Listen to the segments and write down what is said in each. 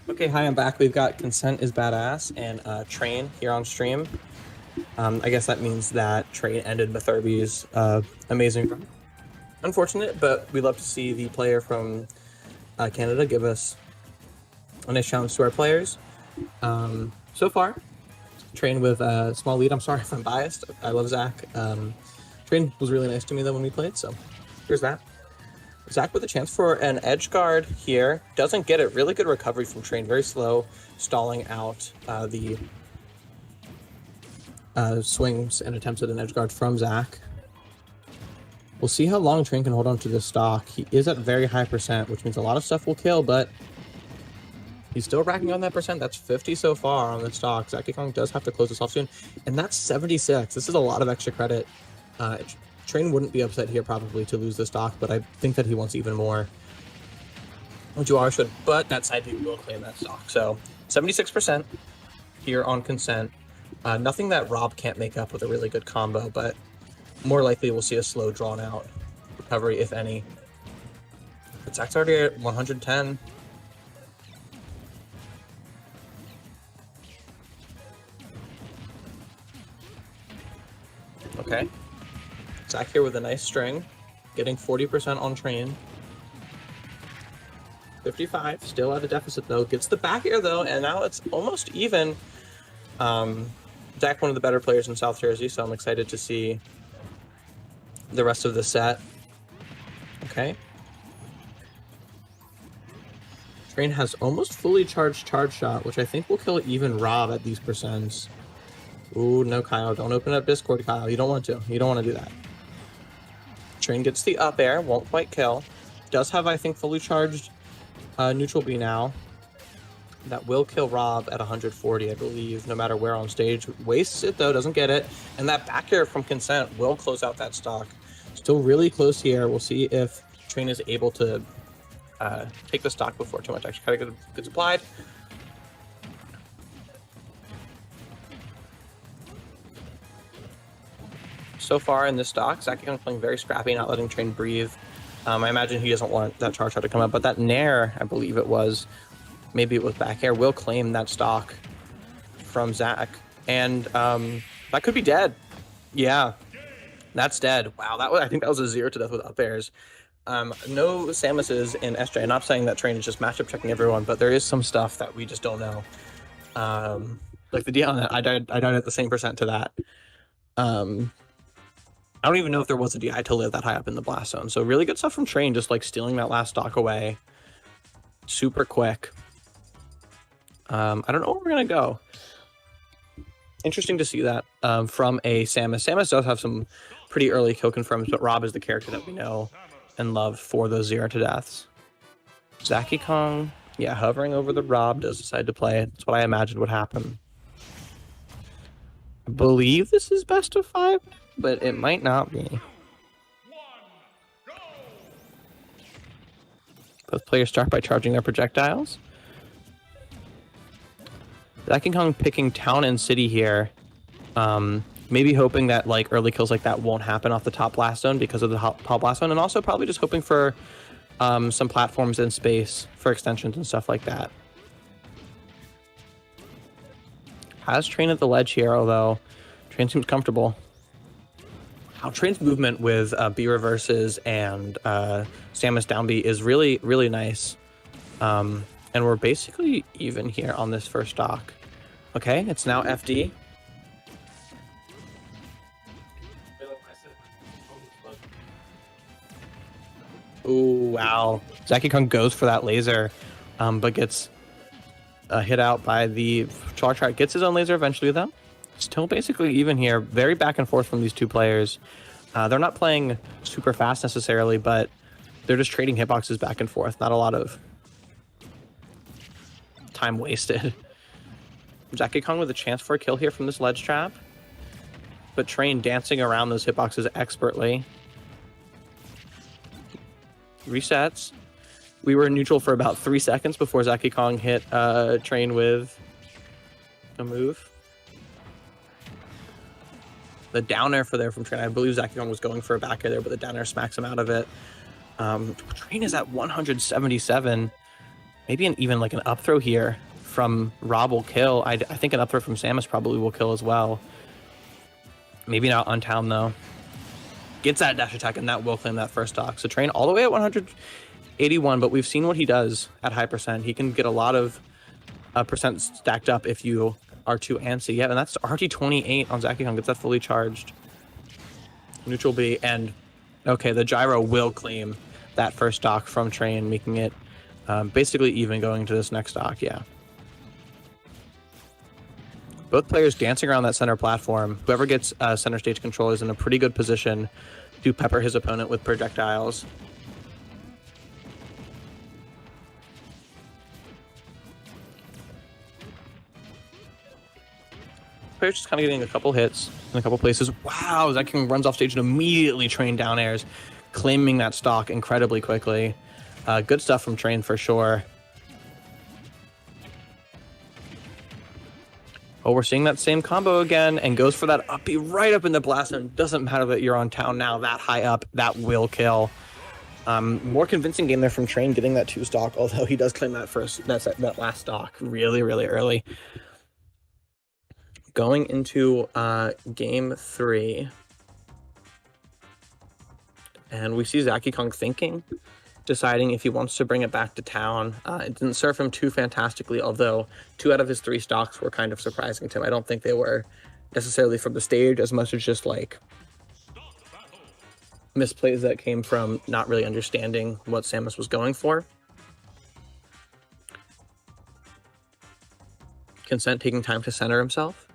Okay, hi, I'm back. We've got Consent is Badass and Train here on stream. I guess that means that Train ended Mathurby's amazing run. Unfortunate, but we love to see the player from Canada give us a nice challenge to our players. So far, Train with a small lead. I'm sorry if I'm biased. I love Zach. Train was really nice to me though when we played, so here's that. Zach with a chance for an edge guard here. Doesn't get it. Really good recovery from Train. Very slow, stalling out the swings and attempts at an edge guard from Zach. We'll see how long Train can hold on to this stock. He is at very high percent, which means a lot of stuff will kill, but he's still racking on that percent. That's 50 so far on the stock. Zach Kong does have to close this off soon, and that's 76. This is a lot of extra credit. Train wouldn't be upset here probably to lose the stock, but I think that he wants even more. Juar should, but that side view will claim that stock. So 76% here on Consent. Nothing that Rob can't make up with a really good combo, but more likely we'll see a slow, drawn out recovery, if any. But Zach's already at 110. Okay. Zach here with a nice string, getting 40% on Train. 55, still at a deficit though. Gets the back air though, and now it's almost even. Zach, one of the better players in South Jersey, so I'm excited to see the rest of the set. Okay. Train has almost fully charged charge shot, which I think will kill even Rob at these percents. Ooh, no, Kyle. Don't open up Discord, Kyle. You don't want to. You don't want to do that. Train gets the up air. Won't quite kill. Does have, I think, fully charged neutral B now. That will kill Rob at 140, I believe, no matter where on stage. Wastes it, though. Doesn't get it. And that back air from Consent will close out that stock. Still really close here. We'll see if Train is able to take the stock before too much actually kind of gets applied. So far in this stock, Zach playing very scrappy, not letting Train breathe. I imagine he doesn't want that charge shot to come up, but that Nair, I believe it was, maybe it was back air, will claim that stock from Zach. And that could be dead. Yeah, that's dead. Wow, I think that was a 0 to death with up airs. No Samuses in SJ. I'm not saying that Train is just matchup checking everyone, but there is some stuff that we just don't know. Like the deal on that, I died at the same percent to that. I don't even know if there was a DI to live that high up in the blast zone. So really good stuff from Train, just like stealing that last stock away. Super quick. I don't know where we're going to go. Interesting to see that from a Samus. Samus does have some pretty early kill confirms, but Rob is the character that we know and love for those 0 to deaths. Zaki Kong, yeah, hovering over the Rob, does decide to play it. That's what I imagined would happen. I believe this is best of 5, but it might not be. Both players start by charging their projectiles. Zaki Kong picking town and city here. Maybe hoping that like early kills like that won't happen off the top blast zone because of the top blast zone, and also probably just hoping for some platforms in space for extensions and stuff like that. Has Train at the ledge here, although Train seems comfortable. How Train's movement with B reverses and Samus down B is really, really nice. And we're basically even here on this first stock. Okay, it's now FD. Ooh, wow. Zaki Kong goes for that laser, but gets hit out by the charge shot. Gets his own laser eventually, though. Still basically even here. Very back and forth from these two players. They're not playing super fast necessarily, but they're just trading hitboxes back and forth. Not a lot of time wasted. Zaki Kong with a chance for a kill here from this ledge trap, but Train dancing around those hitboxes expertly. Resets. We were neutral for about 3 seconds before Zaki Kong hit Train with a move. The down air for there from Train. I believe Zakikong was going for a back air there, but the down air smacks him out of it. Train is at 177. Maybe even like an up throw here from Rob will kill. I think an up throw from Samus probably will kill as well. Maybe not on town though. Gets that dash attack, and that will claim that first stock. So Train all the way at 181, but we've seen what he does at high percent. He can get a lot of percent stacked up if you are too antsy. Yeah, and that's RT28 on Zakikong. Gets that fully charged. Neutral B, and okay, the gyro will claim that first stock from Train, making it basically even going to this next stock. Yeah. Both players dancing around that center platform. Whoever gets center stage control is in a pretty good position to pepper his opponent with projectiles. Players just kind of getting a couple hits in a couple places. Wow, Zakikong runs off stage and immediately Train down airs, claiming that stock incredibly quickly. Good stuff from Train for sure. Oh, we're seeing that same combo again, and goes for that up B right up in the blast, and doesn't matter that you're on town now, that high up, that will kill. More convincing game there from Train, getting that 2 stock, although he does claim that last stock really, really early. Going into game 3, and we see Zakikong thinking, deciding if he wants to bring it back to town. It didn't serve him too fantastically, although 2 out of his 3 stocks were kind of surprising to him. I don't think they were necessarily from the stage as much as just like misplays that came from not really understanding what Samus was going for. Consent taking time to center himself.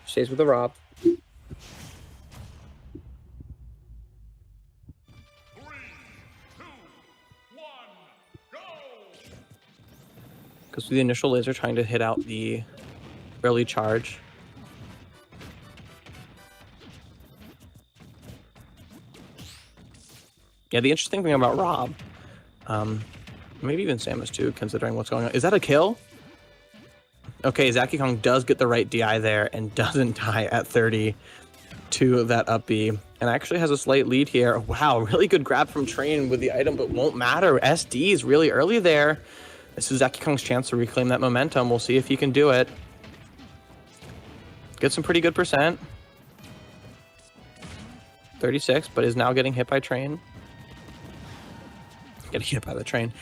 Stays with the Rob. Goes through the initial laser, trying to hit out the early charge. Yeah, the interesting thing about Rob, maybe even Samus too, considering what's going on. Is that a kill? Okay, Zakikong does get the right DI there and doesn't die at 30 to that up B. And actually has a slight lead here. Wow, really good grab from Train with the item, but won't matter. SD is really early there. This is Zakikong's chance to reclaim that momentum. We'll see if he can do it. Get some pretty good percent. 36, but is now getting hit by Train. Getting hit by the Train.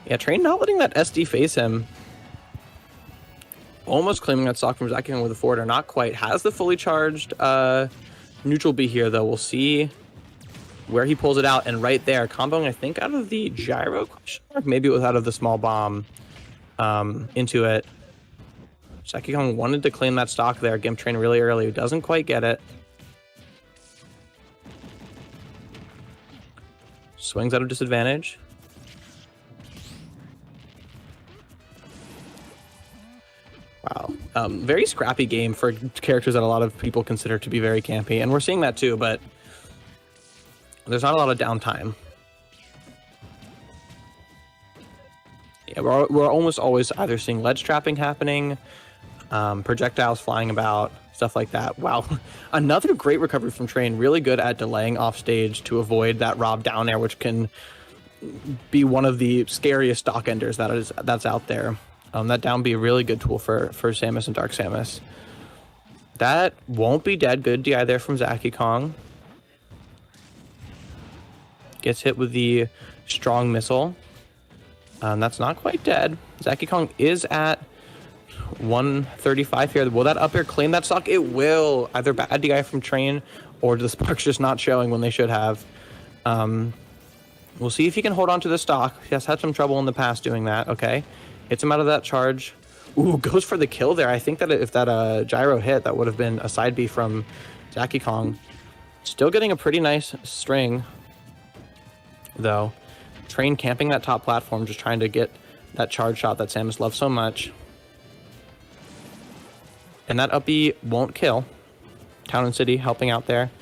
Yeah, Train not letting that SD face him. Almost claiming that stock from Zakikong with a forward, or not quite. Has the fully charged neutral B here, though. We'll see where he pulls it out, and right there, comboing, I think, out of the gyro question mark. Maybe it was out of the small bomb into it. Zakikong wanted to claim that stock there. Gimp Train really early. Doesn't quite get it. Swings out of disadvantage. Wow. Very scrappy game for characters that a lot of people consider to be very campy, and we're seeing that too, but there's not a lot of downtime. Yeah, we're almost always either seeing ledge trapping happening, projectiles flying about, stuff like that. Wow. Another great recovery from Train. Really good at delaying off stage to avoid that Rob down air, which can be one of the scariest stock enders that's out there. That down be a really good tool for Samus and Dark Samus. That won't be dead. Good DI there from Zakikong. Gets hit with the strong missile. That's not quite dead. Zakikong is at 135 here. Will that up air claim that stock? It will. Either bad DI from Train, or the sparks just not showing when they should have. We'll see if he can hold on to the stock. He has had some trouble in the past doing that. Okay. Hits him out of that charge. Ooh, goes for the kill there. I think that if that gyro hit, that would have been a side B from Zakikong. Still getting a pretty nice string, though. Train camping that top platform, just trying to get that charge shot that Samus loves so much. And that up B won't kill. Town and City helping out there.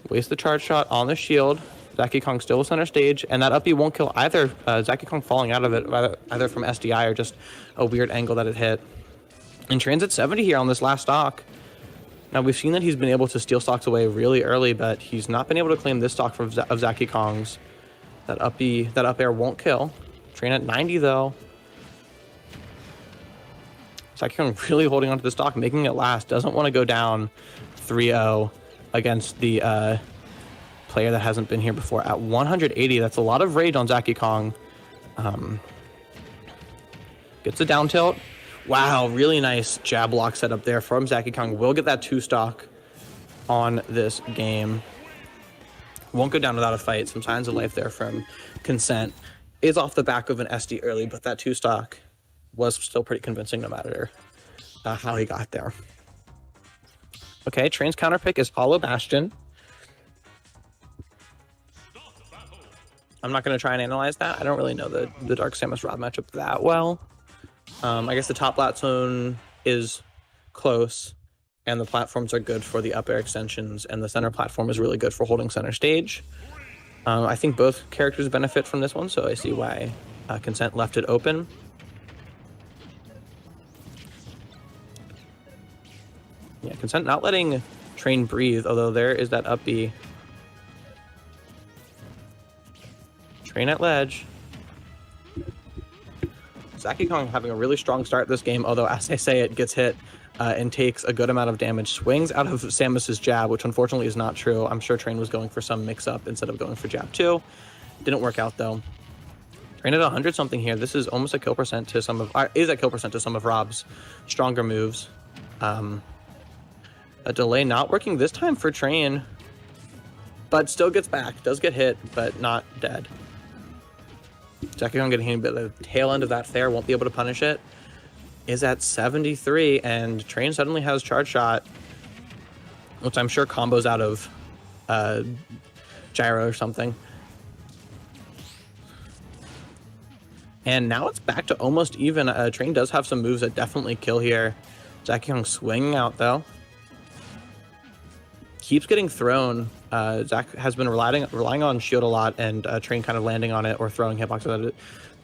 Waste the charge shot on the shield. Zaki Kong still center stage, and that up B won't kill either. Zaki Kong falling out of it, either from SDI or just a weird angle that it hit. And Train's at 70 here on this last stock. Now, we've seen that he's been able to steal stocks away really early, but he's not been able to claim this stock of Zaki Kong's. That up air won't kill. Train at 90, though. Zaki Kong really holding onto the stock, making it last. Doesn't want to go down 3-0 against the player that hasn't been here before. At 180, that's a lot of rage on Zaki Kong. Gets a down tilt. Wow, really nice jab block setup there from Zaki Kong. Will get that 2 stock on this game. Won't go down without a fight. Some signs of life there from Consent. Is off the back of an SD early, but that 2 stock was still pretty convincing no matter how he got there. Okay, Train's counter pick is Hollow Bastion. I'm not going to try and analyze that. I don't really know the Dark Samus Rob matchup that well. I guess the top flat zone is close, and the platforms are good for the up air extensions, and the center platform is really good for holding center stage. I think both characters benefit from this one, so I see why Consent left it open. Yeah, Consent not letting Train breathe, although there is that up B. Train at ledge. Zaki Kong having a really strong start this game, although as I say, it gets hit and takes a good amount of damage. Swings out of Samus's jab, which unfortunately is not true. I'm sure Train was going for some mix-up instead of going for jab 2. Didn't work out, though. Train at 100 something here. This is almost a kill percent to some of... is at kill percent to some of Rob's stronger moves. A delay not working this time for Train, but still gets back. Does get hit, but not dead. Zaki Kong getting hit, but the tail end of that fair won't be able to punish it. Is at 73, and Train suddenly has charge shot, which I'm sure combos out of gyro or something. And now it's back to almost even. Train does have some moves that definitely kill here. Zaki Kong swinging out, though. Keeps getting thrown. Zach has been relying on shield a lot, and Train kind of landing on it or throwing hitboxes at it.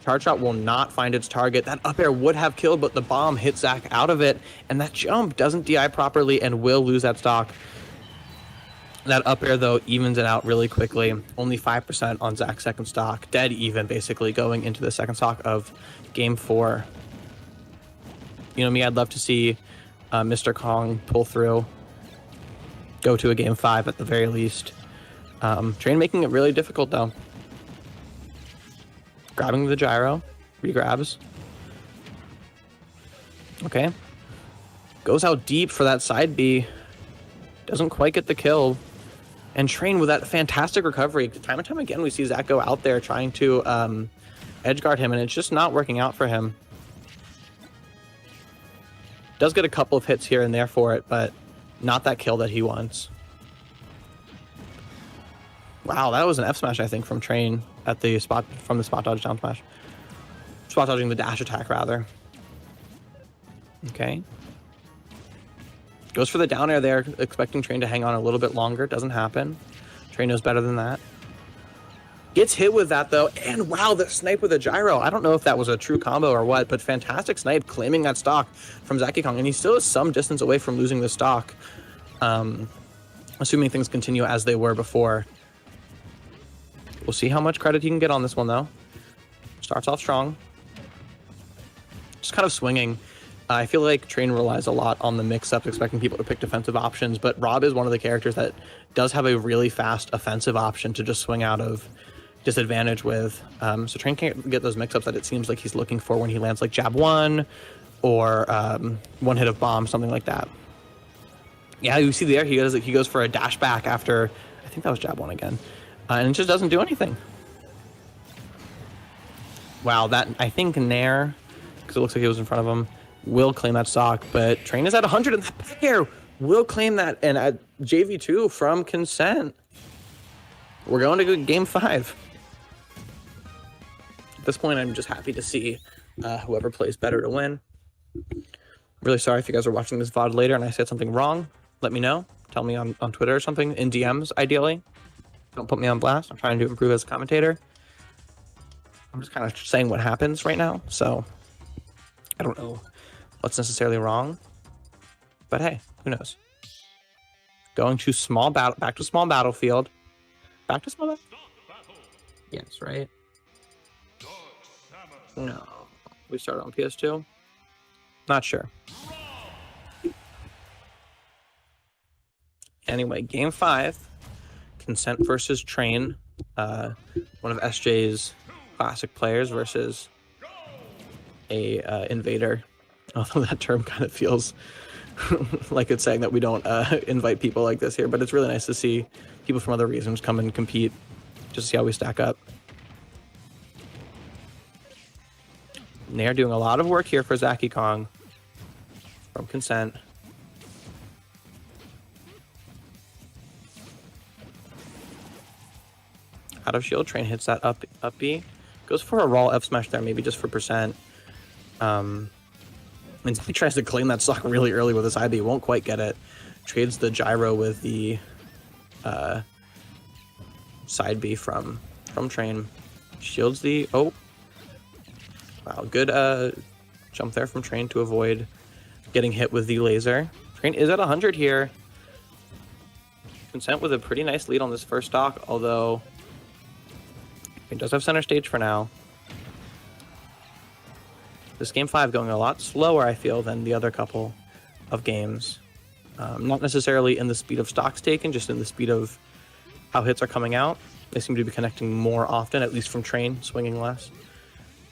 Charge shot will not find its target. That up air would have killed, but the bomb hits Zach out of it, and that jump doesn't DI properly and will lose that stock. That up air, though, evens it out really quickly. Only 5% on Zach's second stock. Dead even, basically, going into the second stock of Game 4. You know me, I'd love to see Mr. Kong pull through. Go to a Game 5 at the very least. Train making it really difficult, though. Grabbing the gyro. Regrabs. Okay. Goes out deep for that side B. Doesn't quite get the kill. And Train with that fantastic recovery. Time and time again, we see Zach go out there trying to edge guard him, and it's just not working out for him. Does get a couple of hits here and there for it, but not that kill that he wants. Wow, that was an F smash, I think, from Train at the spot, from the spot dodge down smash. Spot dodging the dash attack, rather. Okay. Goes for the down air there, expecting Train to hang on a little bit longer. Doesn't happen. Train knows better than that. Gets hit with that, though, and wow, the snipe with a gyro. I don't know if that was a true combo or what, but fantastic snipe, claiming that stock from Zaki Kong, and he still is some distance away from losing the stock, assuming things continue as they were before. We'll see how much credit he can get on this one, though. Starts off strong. Just kind of swinging. I feel like Train relies a lot on the mix-up, expecting people to pick defensive options, but Rob is one of the characters that does have a really fast offensive option to just swing out of disadvantage with. So Train can't get those mix-ups that it seems like he's looking for when he lands like jab 1 or one hit of bomb, something like that. Yeah, you see there, he goes for a dash back after, I think that was jab 1 again, and it just doesn't do anything. Wow, that, I think Nair, because it looks like he was in front of him, will claim that stock, but Train is at 100, and that back air will claim that, and at JV2 from Consent. We're going to Game 5. At this point, I'm just happy to see whoever plays better to win. Really sorry if you guys are watching this VOD later and I said something wrong. Let me know. Tell me on Twitter or something, in DMs, ideally. Don't put me on blast. I'm trying to improve as a commentator. I'm just kind of saying what happens right now. So I don't know what's necessarily wrong. But hey, who knows? Going to small battle, back to small battlefield. Back to small battle? Yes, right? No. We started on PS2? Not sure. Anyway, game 5. Consent versus Train. One of SJ's classic players versus a invader. Although that term kind of feels like it's saying that we don't invite people like this here, but it's really nice to see people from other regions come and compete just to see how we stack up. Nair doing a lot of work here for Zaki Kong from Consent. Out of shield, Train hits that up B. Goes for a raw F smash there, maybe just for percent. And he tries to claim that stock really early with his IB, won't quite get it. Trades the gyro with the side B from Train. Shields the wow, good jump there from Train to avoid getting hit with the laser. Train is at 100 here. Consent with a pretty nice lead on this first stock, although he does have center stage for now. This game 5 going a lot slower, I feel, than the other couple of games. Not necessarily in the speed of stocks taken, just in the speed of how hits are coming out. They seem to be connecting more often, at least from Train, swinging less.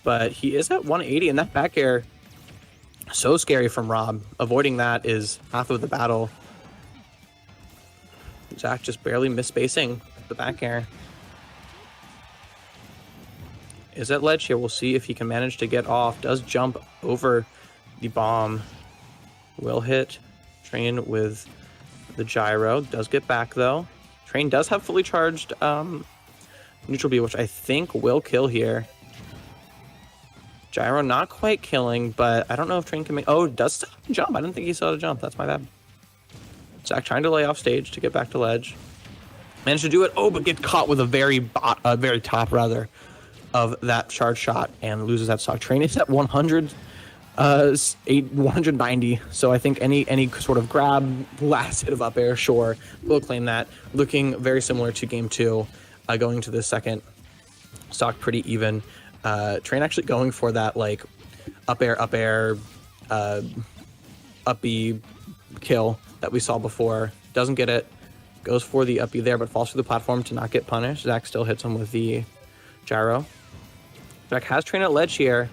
But he is at 180, and that back air, so scary from Rob. Avoiding that is half of the battle. Zach just barely misspacing the back air. Is at ledge here. We'll see if he can manage to get off. Does jump over the bomb. Will hit Train with the gyro. Does get back though. Train does have fully charged neutral B, which I think will kill here. Gyro not quite killing, but I don't know if Train can make... Oh, does still jump. I didn't think he saw a jump. That's my bad. Zach trying to lay off stage to get back to ledge. Managed to do it. Oh, but get caught with a very top rather of that charge shot and loses that stock. Train is at 190. So I think any sort of grab, last hit of up air, sure, we'll claim that. Looking very similar to game 2, going to the second stock pretty even. Train actually going for that like up air, up B kill that we saw before. Doesn't get it. Goes for the up B there, but falls through the platform to not get punished. Zach still hits him with the gyro. Zach has Train at ledge here.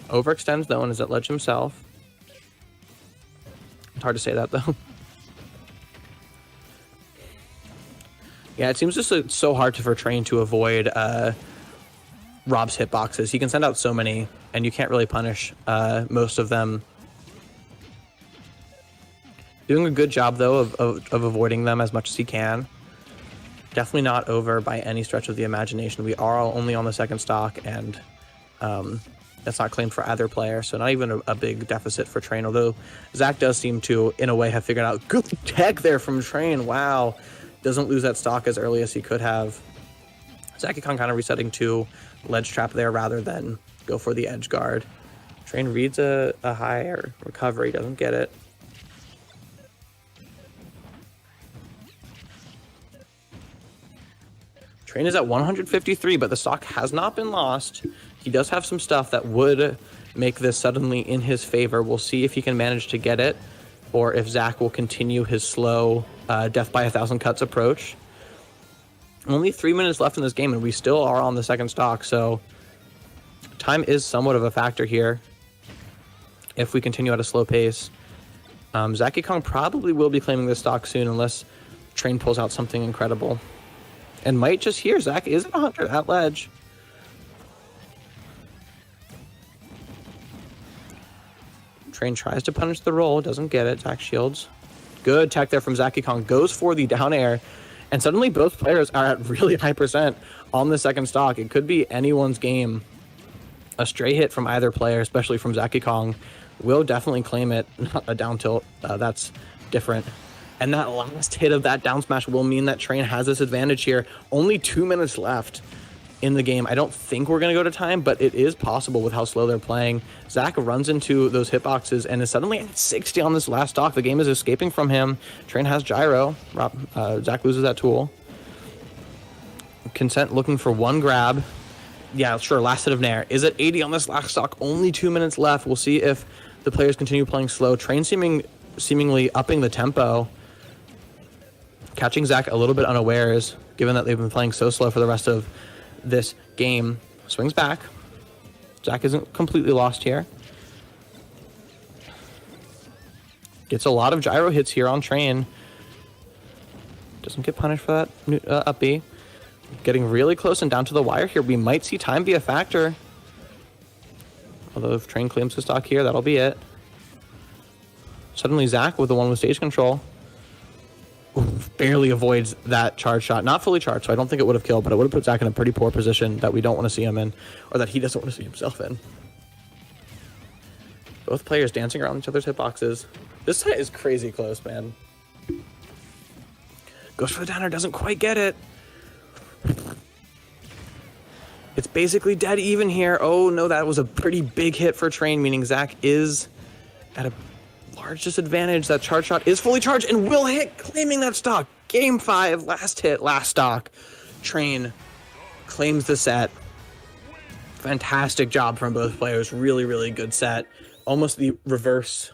Overextends though and is at ledge himself. It's hard to say that though. Yeah, it seems just so hard for Train to avoid Rob's hitboxes. He can send out so many, and you can't really punish most of them. Doing a good job though of avoiding them as much as he can. Definitely not over by any stretch of the imagination. We are only on the second stock, and that's not claimed for either player, so not even a big deficit for Train, although Zach does seem to, in a way, have figured out good tech there from Train. Wow. Doesn't lose that stock as early as he could have. Zakikon kind of resetting to ledge trap there rather than go for the edge guard. Train reads a higher recovery, doesn't get it. Train is at 153, but the stock has not been lost. He does have some stuff that would make this suddenly in his favor. We'll see if he can manage to get it, or if Zach will continue his slow death by 1,000 cuts approach. Only 3 minutes left in this game, and we still are on the second stock, so time is somewhat of a factor here if we continue at a slow pace. Zaki Kong probably will be claiming this stock soon unless Train pulls out something incredible. And might just here. Zach is at 100 at ledge. Train tries to punish the roll, doesn't get it. Zach shields. Good tech there from Zaki Kong. Goes for the down air. And suddenly both players are at really high percent on the second stock. It could be anyone's game. A stray hit from either player, especially from Zaki Kong, will definitely claim it. Not a down tilt. That's different. And that last hit of that down smash will mean that Train has this advantage here. Only 2 minutes left in the game. I don't think we're going to go to time, but it is possible with how slow they're playing. Zach runs into those hitboxes and is suddenly at 60 on this last stock. The game is escaping from him. Train has gyro. Zach loses that tool. Consent looking for one grab. Yeah, sure, last hit of Nair. Is at 80 on this last stock. Only 2 minutes left. We'll see if the players continue playing slow. Train seemingly upping the tempo. Catching Zach a little bit unawares, given that they've been playing so slow for the rest of this game. Swings back. Zach isn't completely lost here. Gets a lot of gyro hits here on Train. Doesn't get punished for that up B. Getting really close and down to the wire here. We might see time be a factor. Although if Train claims the stock here, that'll be it. Suddenly Zach with the one with stage control. Barely avoids that charge shot. Not fully charged, so I don't think it would have killed, but it would have put Zach in a pretty poor position that we don't want to see him in, or that he doesn't want to see himself in. Both players dancing around each other's hitboxes. This set is crazy close, man. Goes for the downer, doesn't quite get it. It's basically dead even here. Oh no, that was a pretty big hit for Train, meaning Zach is at a large disadvantage. That charge shot is fully charged and will hit, claiming that stock. Game 5, last hit, last stock. Train claims the set. Fantastic job from both players. Really, really good set. Almost the reverse